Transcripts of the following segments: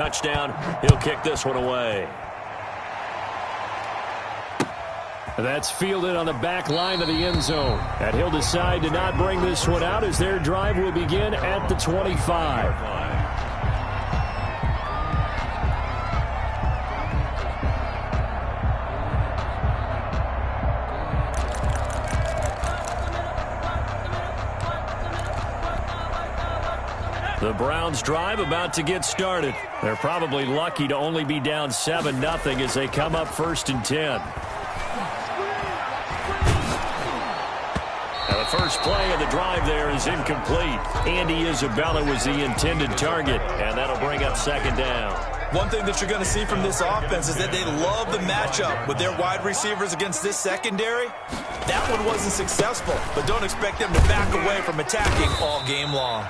touchdown. He'll kick this one away. That's fielded on the back line of the end zone. And he'll decide to not bring this one out as their drive will begin at the 25. The Browns drive about to get started. They're probably lucky to only be down 7-0 as they come up 1st and 10. Now the first play of the drive there is incomplete. Andy Isabella was the intended target, and that'll bring up 2nd down. One thing that you're going to see from this offense is that they love the matchup with their wide receivers against this secondary. That one wasn't successful, but don't expect them to back away from attacking all game long.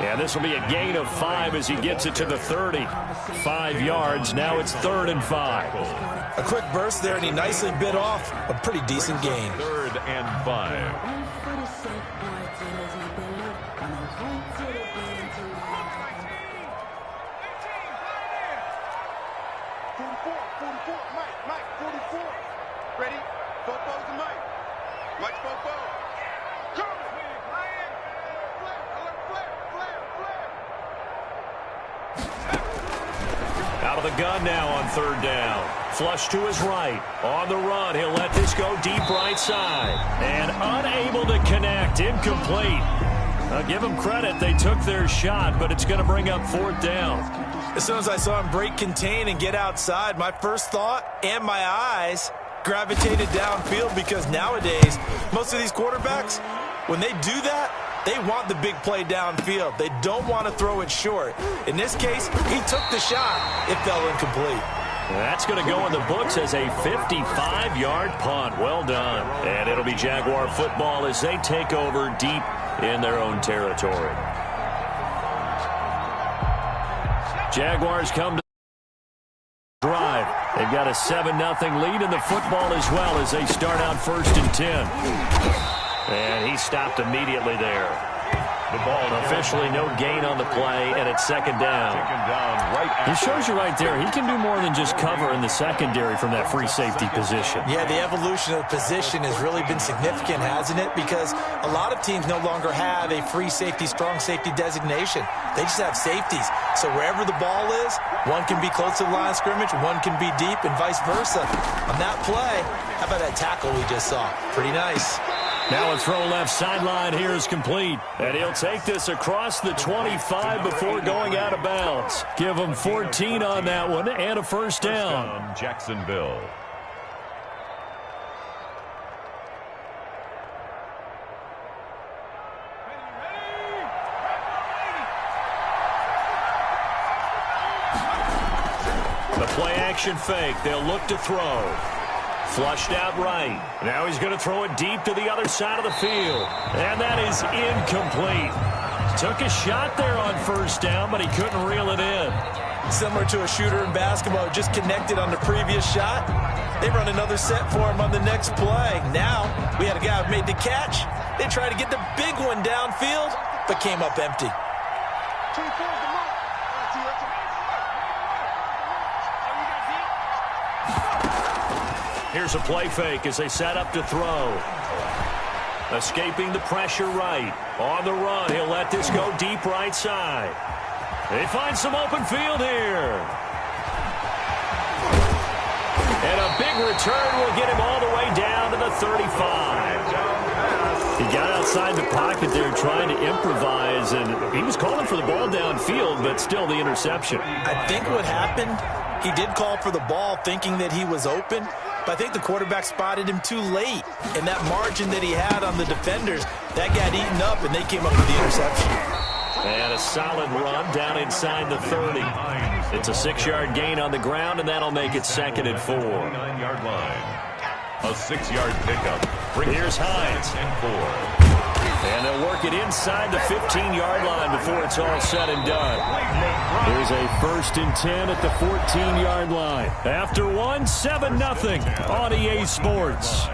Yeah, this will be a gain of 5 as he gets it to the 30. 5 yards. Now it's 3rd and 5. A quick burst there, and he nicely bit off a pretty decent gain. 3rd and 5. Out of the gun now on 3rd down. Flush to his right. On the run, he'll let this go deep right side. And unable to connect. Incomplete. Give them credit. They took their shot, but it's going to bring up 4th down. As soon as I saw him break contain and get outside, my first thought and my eyes gravitated downfield, because nowadays, most of these quarterbacks, when they do that, they want the big play downfield. They don't want to throw it short. In this case, he took the shot. It fell incomplete. That's going to go in the books as a 55-yard punt. Well done. And it'll be Jaguar football as they take over deep in their own territory. Jaguars come to the drive. They've got a 7-0 lead in the football as well as they start out 1st and 10. And he stopped immediately there. The ball officially no gain on the play, and it's 2nd down. Right, he shows you right there, he can do more than just cover in the secondary from that free safety position. Yeah, the evolution of the position has really been significant, hasn't it? Because a lot of teams no longer have a free safety, strong safety designation. They just have safeties. So wherever the ball is, one can be close to the line of scrimmage, one can be deep, and vice versa. On that play, how about that tackle we just saw? Pretty nice. Now a throw left sideline here is complete. And he'll take this across the 25 before going out of bounds. Give him 14 on that one and a 1st down. Jacksonville. The play action fake. They'll look to throw. Flushed out right. Now he's going to throw it deep to the other side of the field. And that is incomplete. Took a shot there on 1st down, but he couldn't reel it in. Similar to a shooter in basketball, just connected on the previous shot. They run another set for him on the next play. Now, we had a guy who made the catch. They tried to get the big one downfield, but came up empty. Here's a play fake as they set up to throw. Escaping the pressure right. On the run, he'll let this go deep right side. They find some open field here. And a big return will get him all the way down to the 35. He got outside the pocket there trying to improvise, and he was calling for the ball downfield, but still the interception. I think what happened, he did call for the ball thinking that he was open, but I think the quarterback spotted him too late. And that margin that he had on the defenders, that got eaten up, and they came up with the interception. And a solid run down inside the 30. It's a 6-yard gain on the ground, and that'll make it 2nd and 4. 9-yard line. A 6-yard pickup. Here's Hines. And 4. And they'll work it inside the 15-yard line before it's all said and done. Here's a 1st and 10 at the 14-yard line. After one, 7-0 on EA Sports.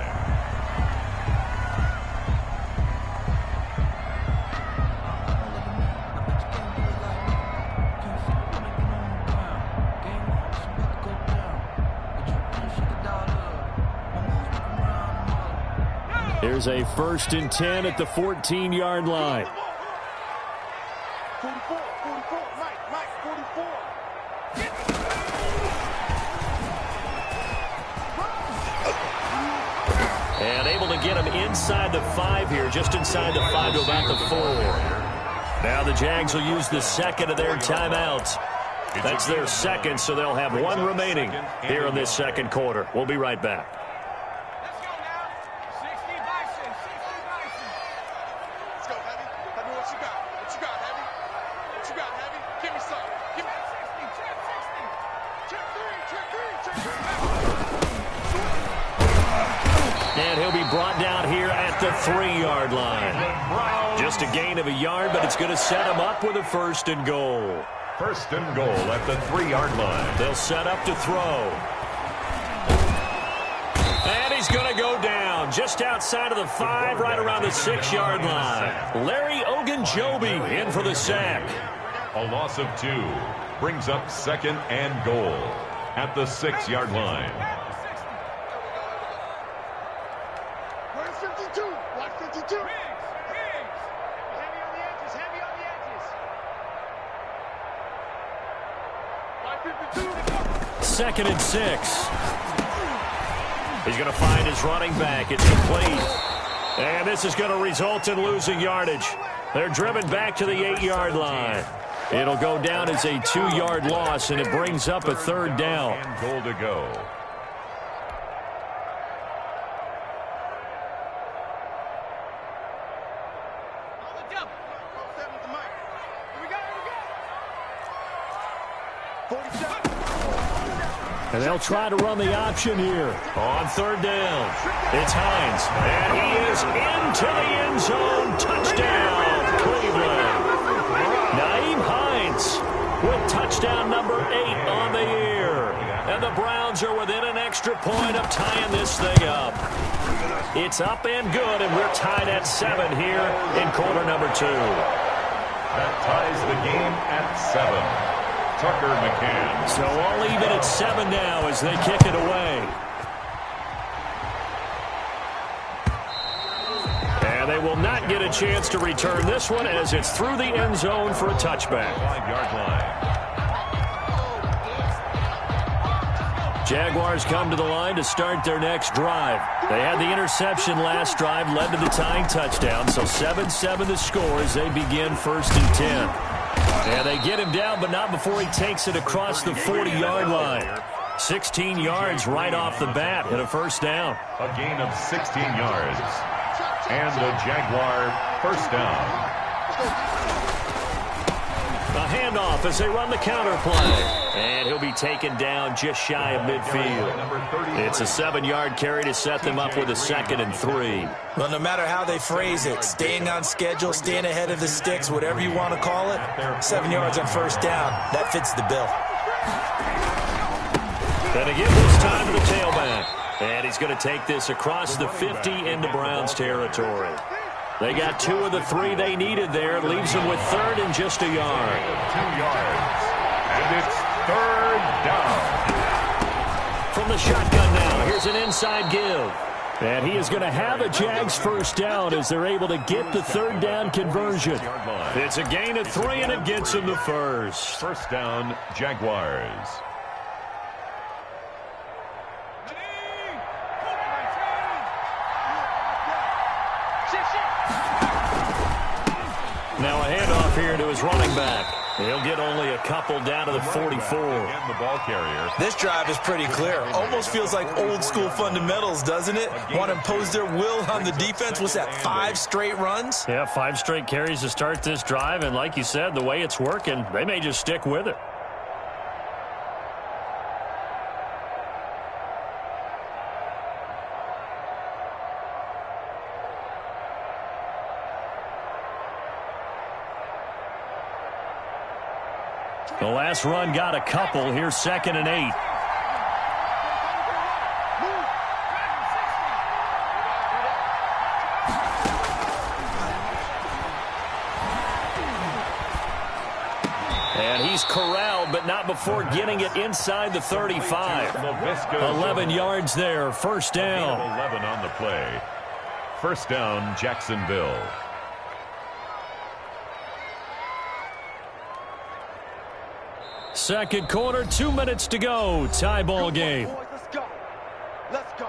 Here's a 1st and 10 at the 14-yard line. 44, Mike, 44. And able to get him inside the 5 here, just inside the 5 to about the 4. Now the Jags will use the second of their timeouts. That's their second, so they'll have one remaining here in this second quarter. We'll be right back. Let's go now. 60 Bison, 60 Bison. Let's go, Heavy. Tell me what you got. What you got, Heavy? What you got, Heavy? Give me some. Give me 60, check 60. Check 3, check 3, check 3. And he'll be brought down here at the 3-yard line. Just a gain of a yard, but it's going to set him up with a 1st and goal. 1st and goal at the 3-yard line. They'll set up to throw. And he's going to go down just outside of the 5, right around the 6-yard line. Larry Ogunjobi in for the sack. A loss of 2 brings up 2nd and goal at the 6-yard line. Where's 52? Watch 52. Heavy on the edges, heavy on the edges. Watch 52. 2nd and 6. He's going to find his running back. It's complete. And this is going to result in losing yardage. They're driven back to the 8-yard line. It'll go down as a 2-yard loss, and it brings up a 3rd down. And goal to go. And they'll try to run the option here on 3rd down. It's Hines, and he is into the end zone. Touchdown, Cleveland. Nyheim Hines with touchdown number 8 on the year. And the Browns are within an extra point of tying this thing up. It's up and good, and we're tied at 7 here in quarter number 2. That ties the game at 7. Tucker McCann. So all even at 7 now as they kick it away. And they will not get a chance to return this one as it's through the end zone for a touchback. 5-yard line. Jaguars come to the line to start their next drive. They had the interception last drive, led to the tying touchdown, so 7-7 the score as they begin 1st and 10. And they get him down, but not before he takes it across the 40-yard line. 16 yards right off the bat and a 1st down. A gain of 16 yards. And the Jaguar 1st down. A handoff as they run the counter play. And he'll be taken down just shy of midfield. It's a 7-yard carry to set them up with a 2nd and 3. Well, no matter how they phrase it, staying on schedule, staying ahead of the sticks, whatever you want to call it, 7 yards on 1st down, that fits the bill. Gonna give this time to the tailback. And he's going to take this across the 50 into Browns territory. They got 2 of the 3 they needed there. Leaves them with 3rd and just a yard. 2 yards. And it's 3rd down. From the shotgun now, here's an inside give. And he is going to have a Jags 1st down as they're able to get the 3rd down conversion. It's a gain of 3, and it gets him the 1st. 1st down, Jaguars. Now a handoff here to his running back. He'll get only a couple down to the 44. And the ball carrier. This drive is pretty clear. Almost feels like old school fundamentals, doesn't it? Want to impose their will on the defense. What's that, 5 straight runs? Yeah, 5 straight carries to start this drive. And like you said, the way it's working, they may just stick with it. The last run got a couple. Here's 2nd and 8. And he's corralled, but not before getting it inside the 35. 11 yards there, 1st down. 11 on the play. First down, Jacksonville. Second quarter, 2 minutes to go. Tie ball game. Let's go. Let's go.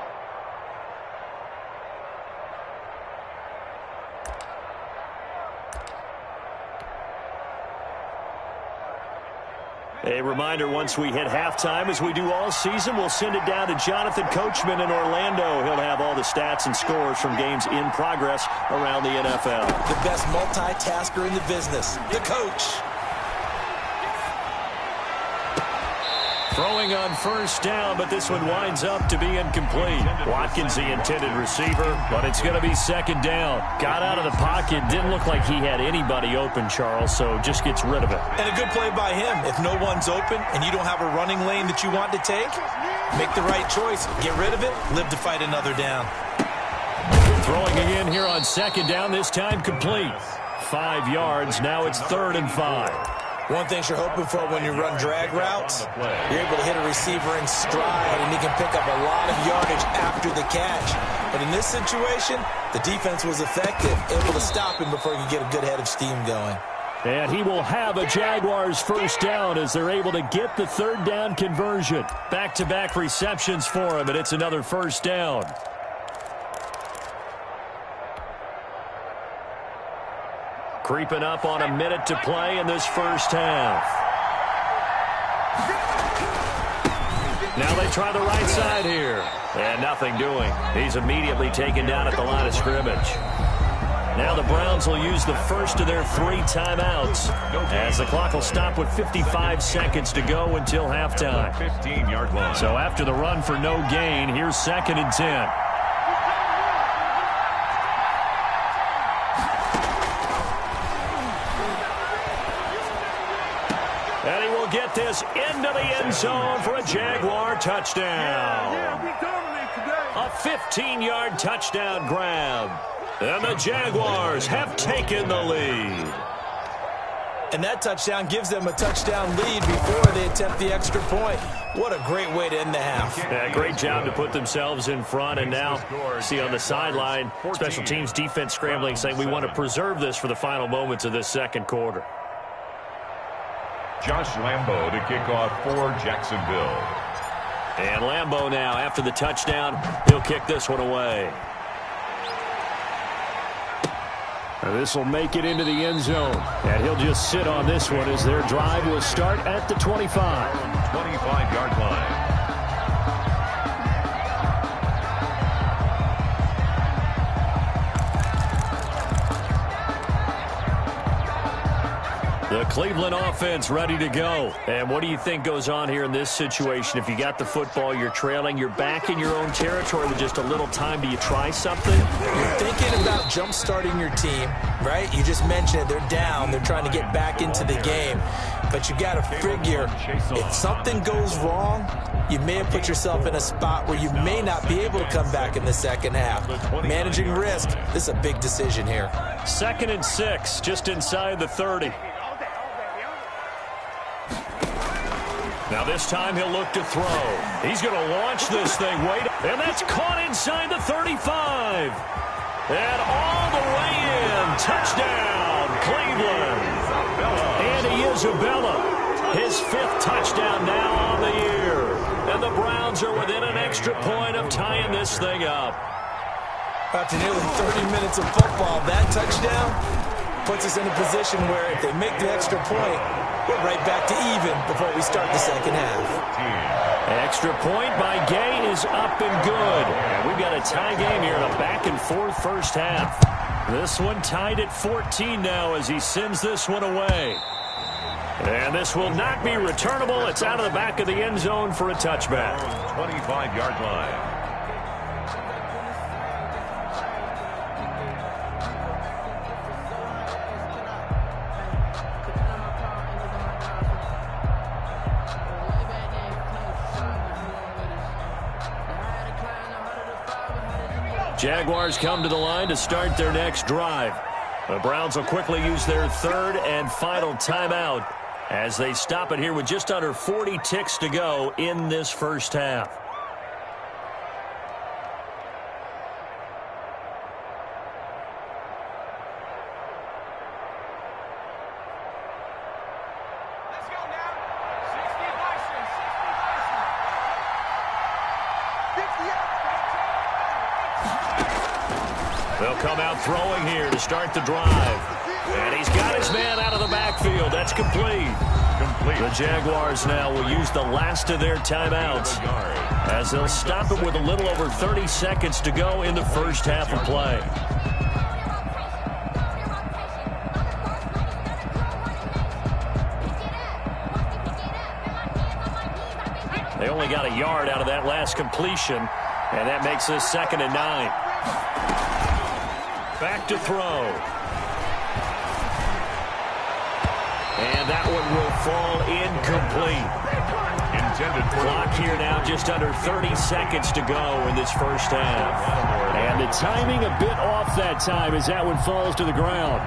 A reminder, once we hit halftime, as we do all season, we'll send it down to Jonathan Coachman in Orlando. He'll have all the stats and scores from games in progress around the NFL. The best multitasker in the business, the coach. Throwing on first down, but this one winds up to be incomplete. Watkins, the intended receiver, but it's going to be second down. Got out of the pocket, didn't look like he had anybody open, Charles, so just gets rid of it. And a good play by him. If no one's open and you don't have a running lane that you want to take, make the right choice. Get rid of it, live to fight another down. Throwing again here on second down, this time complete. 5 yards, now it's 3rd and 5. One thing you're hoping for when you run drag routes, you're able to hit a receiver in stride, and he can pick up a lot of yardage after the catch. But in this situation, the defense was effective, able to stop him before he could get a good head of steam going. And he will have a Jaguars first down as they're able to get the 3rd down conversion. Back-to-back receptions for him, and it's another first down. Creeping up on a minute to play in this first half. Now they try the right side here. And nothing doing. He's immediately taken down at the line of scrimmage. Now the Browns will use the first of their 3 timeouts as the clock will stop with 55 seconds to go until halftime. 15-yard line. So after the run for no gain, here's 2nd and 10. And he will get this into the end zone for a Jaguar touchdown. A 15-yard touchdown grab. And the Jaguars have taken the lead. And that touchdown gives them a touchdown lead before they attempt the extra point. What a great way to end the half. Yeah, great job to put themselves in front. And now, see on the sideline, special teams defense scrambling, saying we want to preserve this for the final moments of this second quarter. Josh Lambo to kick off for Jacksonville. And Lambo now, after the touchdown, he'll kick this one away. This will make it into the end zone. And he'll just sit on this one as their drive will start at the 25. 25-yard line. The Cleveland offense ready to go. And what do you think goes on here in this situation? If you got the football, you're trailing, you're back in your own territory with just a little time. Do you try something? You're thinking about jump-starting your team, right? You just mentioned it. They're down. They're trying to get back into the game. But you got to figure, if something goes wrong, you may have put yourself in a spot where you may not be able to come back in the second half. Managing risk, this is a big decision here. 2nd and 6, just inside the 30. Now this time he'll look to throw. He's going to launch this thing. Wait, and that's caught inside the 35. And all the way in. Touchdown, Cleveland. Andy Isabella, his 5th touchdown now on the year. And the Browns are within an extra point of tying this thing up. After nearly 30 minutes of football, that touchdown puts us in a position where if they make the extra point, we're right back to even before we start the second half. Extra point by Gay is up and good. And we've got a tie game here in a back-and-forth first half. This one tied at 14 now as he sends this one away. And this will not be returnable. It's out of the back of the end zone for a touchback. 25-yard line. Jaguars come to the line to start their next drive. The Browns will quickly use their 3rd and final timeout as they stop it here with just under 40 ticks to go in this first half. They'll come out throwing here to start the drive. And he's got his man out of the backfield. That's complete. The Jaguars now will use the last of their timeouts as they'll stop it with a little over 30 seconds to go in the first half of play. They only got a yard out of that last completion, and that makes this 2nd and 9. Back to throw. And that one will fall incomplete. Clock here now, just under 30 seconds to go in this first half. And the timing a bit off that time as that one falls to the ground.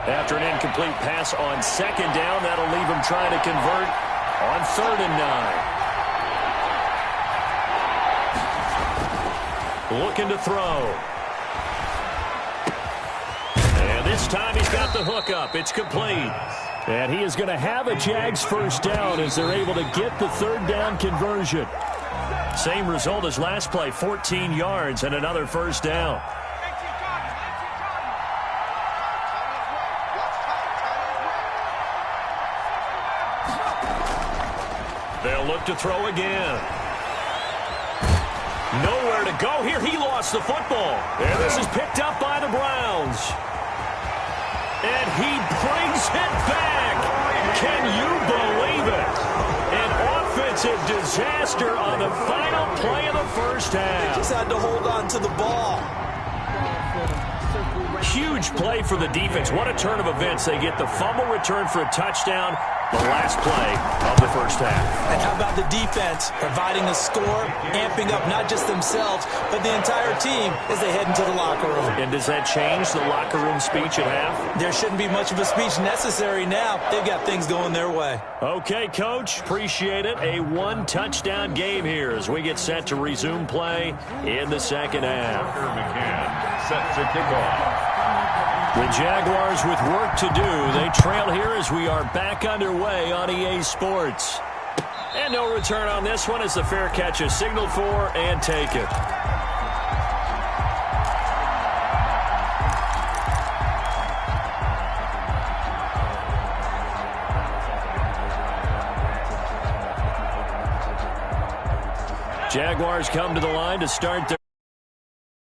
After an incomplete pass on 2nd down, that'll leave him trying to convert on 3rd and 9. Looking to throw. And this time he's got the hook up. It's complete. And he is going to have a Jags first down as they're able to get the 3rd down conversion. Same result as last play, 14 yards and another first down. They'll look to throw again. Nowhere to go here. He lost the football. And this is picked up by the Browns. And he brings it back. Can you believe it? An offensive disaster on the final play of the first half. Just had to hold on to the ball. Huge play for the defense. What a turn of events. They get the fumble return for a touchdown. The last play of the first half. And how about the defense providing a score, amping up not just themselves, but the entire team as they head into the locker room. And does that change the locker room speech at half? There shouldn't be much of a speech necessary now. They've got things going their way. Okay, Coach. Appreciate it. A 1-touchdown game here as we get set to resume play in the 2nd half. McCann set to kick off. The Jaguars with work to do. They trail here as we are back underway on EA Sports. And no return on this one as the fair catch is signaled for and taken. Jaguars come to the line to start their